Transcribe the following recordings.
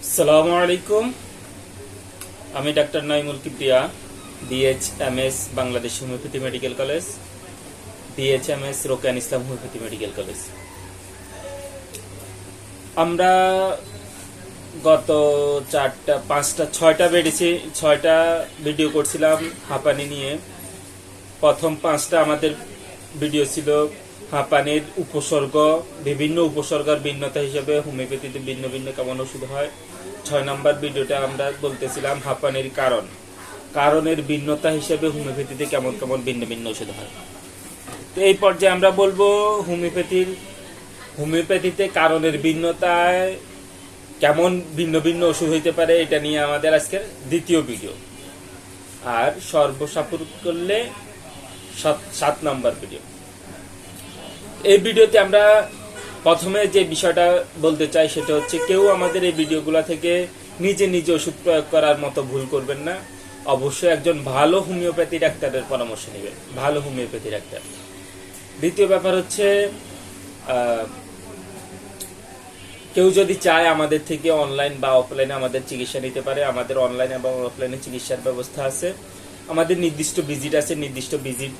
আসসালামু আলাইকুম। আমি doctor Naimul Kibria, BHMS Bangladesh homeopathy medical college, BHMS রোকেয়ান ইসলাম হোমিওপ্যাথি মেডিকেল কলেজ। আমরা গত 6টা ভিডিও করছিলাম হাঁপানি নিয়ে। প্রথম 5টা আমাদের ভিডিও ছিল হাঁপানির উপসর্গ, বিভিন্ন উপসর্গের ভিন্নতা হিসেবে হোমিওপ্যাথিতে ভিন্ন ভিন্ন কেমন ওষুধ হয়। 6 নম্বর ভিডিওটা আমরা বলতেছিলাম হাঁপানির কারণের ভিন্নতা হিসেবে হোমিওপ্যাথিতে কেমন কেমন ভিন্ন ভিন্ন ওষুধ হয়। তো এই পর্যায়ে আমরা বলবো হোমিওপ্যাথিতে কারণের ভিন্নতায় কেমন ভিন্ন ভিন্ন ওষুধ হইতে পারে, এটা নিয়ে আমাদের আজকের দ্বিতীয় ভিডিও। আর সর্বসাপেক্ষ করলে 7 নম্বর ভিডিও। এই ভিডিওতে আমরা প্রথমে যে বিষয়টা বলতে চাই সেটা হচ্ছে, কেউ আমাদের এই ভিডিওগুলো থেকে নিজে ওষুধ প্রয়োগ করার মতো ভুল করবেন না। অবশ্যই একজন ভালো হোমিওপ্যাথি ডাক্তারের পরামর্শ নেবেন, ভালো হোমিওপ্যাথি ডাক্তার। দ্বিতীয় ব্যাপার হচ্ছে, কেউ যদি চায় আমাদের থেকে অনলাইন বা অফলাইনে আমাদের চিকিৎসা নিতে পারে। আমাদের অনলাইন এবং অফলাইনে চিকিৎসার ব্যবস্থা আছে। আমাদের নির্দিষ্ট ভিজিট আছে, নির্দিষ্ট ভিজিট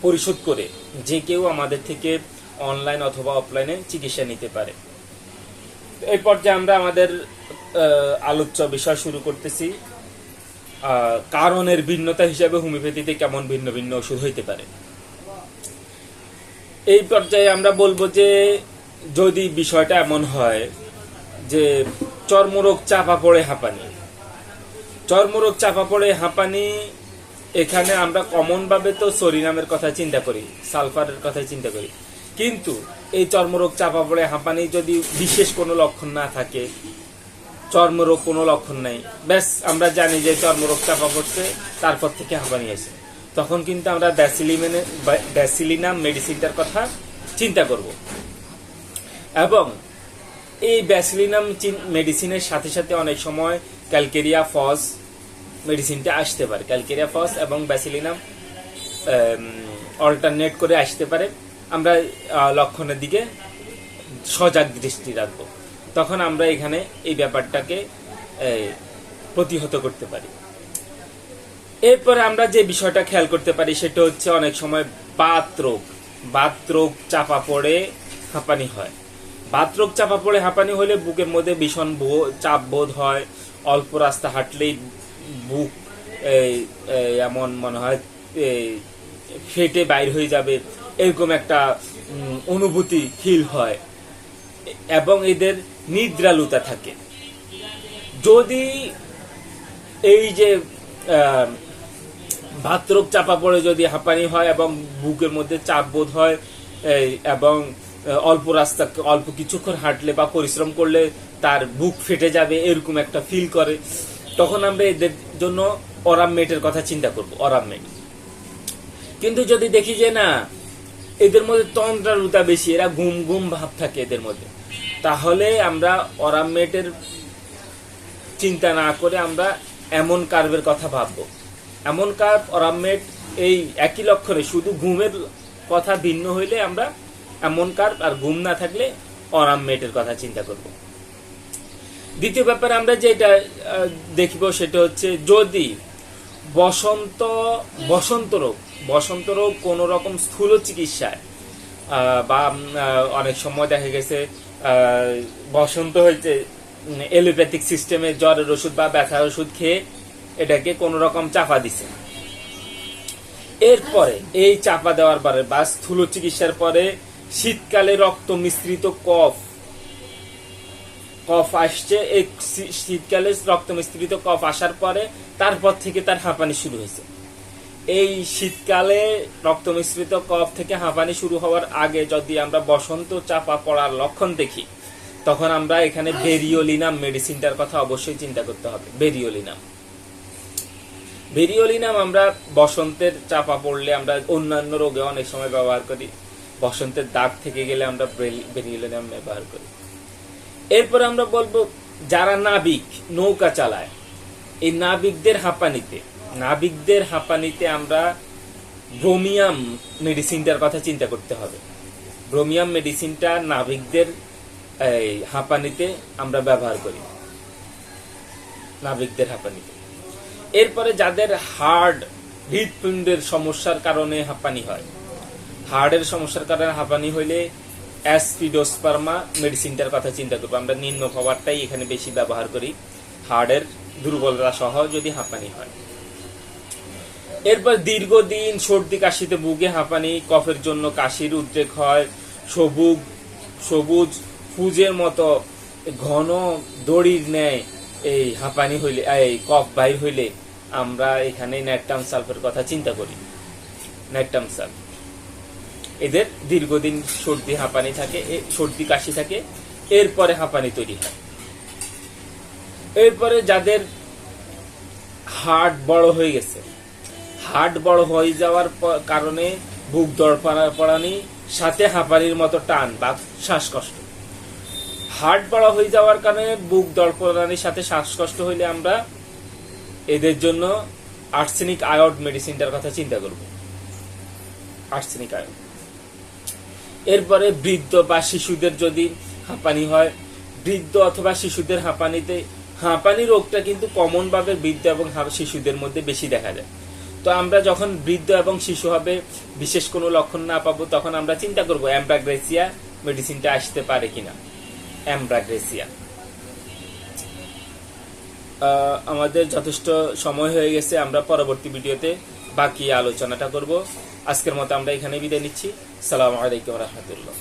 পরিশোধ করে যে কেউ আমাদের থেকে অনলাইন অথবা অফলাইনে চিকিৎসা নিতে পারে। এই পর্যায়ে আমরা আমাদের আলোচ্য বিষয় শুরু করতেছি, কারণের ভিন্নতা হিসাবে হোমিওপ্যাথিতে কেমন ভিন্ন ভিন্ন ওষুধ হইতে পারে। এই পর্যায়ে আমরা বলবো যে, যদি বিষয়টা এমন হয় যে চর্মরোগ চাপা পড়ে হাঁপানি, এখানে আমরা কমন ভাবে তো সরিনামের কথা চিন্তা করি, সালফারের কথা চিন্তা করি, কিন্তু এই চর্মরোগ চাপা পড়ে হাঁপানি যদি বিশেষ কোনো লক্ষণ না থাকে, চর্মরোগ কোনো লক্ষণ নাই, ব্যাস আমরা জানি যে চর্মরোগ চাপা পড়ছে, তারপর থেকে হাঁপানি আসে, তখন কিন্তু আমরা ব্যাসিলিনাম মেডিসিনটার কথা চিন্তা করব। এবং এই ব্যাসিলিনাম মেডিসিনের সাথে সাথে অনেক সময় ক্যালকেরিয়া ফস মেডিসিনটা আসতে পারে। ক্যালকেরিয়া ফস এবং ব্যাসিলিনাম অল্টারনেট করে আসতে পারে। আমরা লক্ষণের দিকে সজাগ দৃষ্টি রাখবো, তখন আমরা এখানে এই ব্যাপারটাকে প্রতিহত করতে পারি। এরপরে আমরা যে বিষয়টা খেয়াল করতে পারি সেটা হচ্ছে, অনেক সময় বাতরোগ চাপা পড়ে হাঁপানি হয়। বাতরোগ চাপা পড়ে হাঁপানি হলে বুকের মধ্যে ভীষণ চাপ বোধ হয়, অল্প রাস্তা হাঁটলেই বুক এমন মনে হয় ফেটে বাইর হয়ে যাবে, এরকম একটা অনুভূতি ফিল হয়, এবং এদের নিদ্রালুতা থাকে। যদি এই যে বাতরোগ চাপা পড়ে যদি হাঁপানি হয় এবং বুকের মধ্যে চাপ বোধ হয়, এবং অল্প কিছুক্ষণ হাঁটলে বা পরিশ্রম করলে তার বুক ফেটে যাবে, এরকম একটা ফিল করে, তখন আমরা এদের জন্য অরামমেটের কথা চিন্তা করব, অরামমেট। কিন্তু যদি দেখি যে না, এদের মধ্যে তন্দ্রালুতা বেশি, এরা ঘুম ভাব থাকে এদের মধ্যে, তাহলে আমরা অরামমেটের চিন্তা না করে আমরা এমন কার্ভের কথা ভাববো। এমন কার্ভ, অরামমেট এই একই লক্ষণে, শুধু ঘুমের কথা ভিন্ন হইলে আমরা এমন কার্ভ, আর ঘুম না থাকলে অরামমেটের কথা চিন্তা করব। দ্বিতীয় ব্যাপারে আমরা যেটা দেখব সেটা হচ্ছে, যদি বসন্ত রোগ কোন রকম স্থূল চিকিৎসায়, বা অনেক সময় দেখা গেছে বসন্ত হয়েছে এলোপ্যাথিক সিস্টেমে জ্বরের ওষুধ বা ব্যথার ওষুধ খেয়ে এটাকে কোন রকম চাপা দিছে, এরপরে এই চাপা দেওয়ার পরে বা স্থূল চিকিৎসার পরে শীতকালে রক্ত মিশ্রিত কফ আসছে, এই শীতকালে রক্ত মিশ্রিত কফ আসার পরে তারপর থেকে তার হাঁপানি শুরু হয়েছে। এই শীতকালে রক্ত মিশ্রিত কফ থেকে হাঁপানি শুরু হওয়ার আগে যদি আমরা বসন্ত চাপা পড়ার লক্ষণ দেখি, তখন আমরা এখানে বেরিওলিনাম মেডিসিনটার কথা অবশ্যই চিন্তা করতে হবে। বেরিওলিনাম আমরা বসন্তের চাপা পড়লে, আমরা অন্যান্য রোগে অনেক সময় ব্যবহার করি, বসন্তের দাগ থেকে গেলে আমরা বেরিওলিনাম ব্যবহার করি। এরপর আমরা বলবো, যারা নৌকা চালায়, এই নাবিকদের হাঁপানিতে আমরা ব্রোমিয়াম মেডিসিনটার কথা চিন্তা করতে হবে। ব্রোমিয়াম মেডিসিনটা নাবিকদের হাঁপানিতে আমরা ব্যবহার করি। নাবিকদের হাঁপানিতে। এরপরে যাদের হার্ট হৃদপিণ্ডের সমস্যার কারণে হাঁপানি হয়, হার্টের সমস্যার কারণে হাঁপানি হইলে অ্যাসপিডোস্পার্মা মেডিসিনটার কথা চিন্তা করবো। আমরা নিম্ন পাওয়ারটাই এখানে বেশি ব্যবহার করি হার্টের দুর্বলতা সহ যদি হাঁপানি হয়। এরপর দীর্ঘদিন সর্দি কাশিতে ভুগে হাঁপানি, কফের জন্য কাশির উদ্রেক হয়, সবুজ ফুজের মতো ঘন দড়ির ন্যায় এই হাঁপানি হইলে, এই কফ বাইর হইলে আমরা এখানে ন্যাট্রাম সালফের কথা চিন্তা করি। ন্যাট্রাম সালফ এদের দীর্ঘদিন সর্দি হাঁপানি থাকে, সর্দি কাশি থাকে, এরপরে হাঁপানি তৈরি হয়। এরপরে যাদের হার্ট বড় হয়ে গেছে, হার্ট বড় হয়ে যাওয়ার কারণে বুক ধড়ফড়ানি সাথে হাঁপানির মতো টান বা শ্বাসকষ্ট। হার্ট বড় হয়ে যাওয়ার কারণে বুক ধড়ফড়ানির সাথে শ্বাসকষ্ট হইলে আমরা এদের জন্য আর্সেনিক আয়োড মেডিসিনটার কথা চিন্তা করব। আর্সেনিক আয়োড। এরপরে বৃদ্ধ বা শিশুদের যদি হাঁপানি হয়, বৃদ্ধ অথবা শিশুদের হাঁপানিতে, হাঁপানি রোগটা কিন্তু কমন ভাবে বৃদ্ধ এবং শিশুদের মধ্যে বেশি দেখা যায়। তো আমরা যখন বৃদ্ধ এবং শিশু হবে, বিশেষ কোনো লক্ষণ না পাবো, তখন আমরা চিন্তা করবো অ্যামব্রাগ্রেসিয়া মেডিসিনটা আসতে পারে কিনা। অ্যামব্রাগ্রেসিয়া। আমাদের যথেষ্ট সময় হয়ে গেছে, আমরা পরবর্তী ভিডিওতে বাকি আলোচনাটা করব। আজকের মতো আমরা এখানে বিদায় নিচ্ছি। আসসালামু আলাইকুম ওয়া রাহমাতুল্লাহ।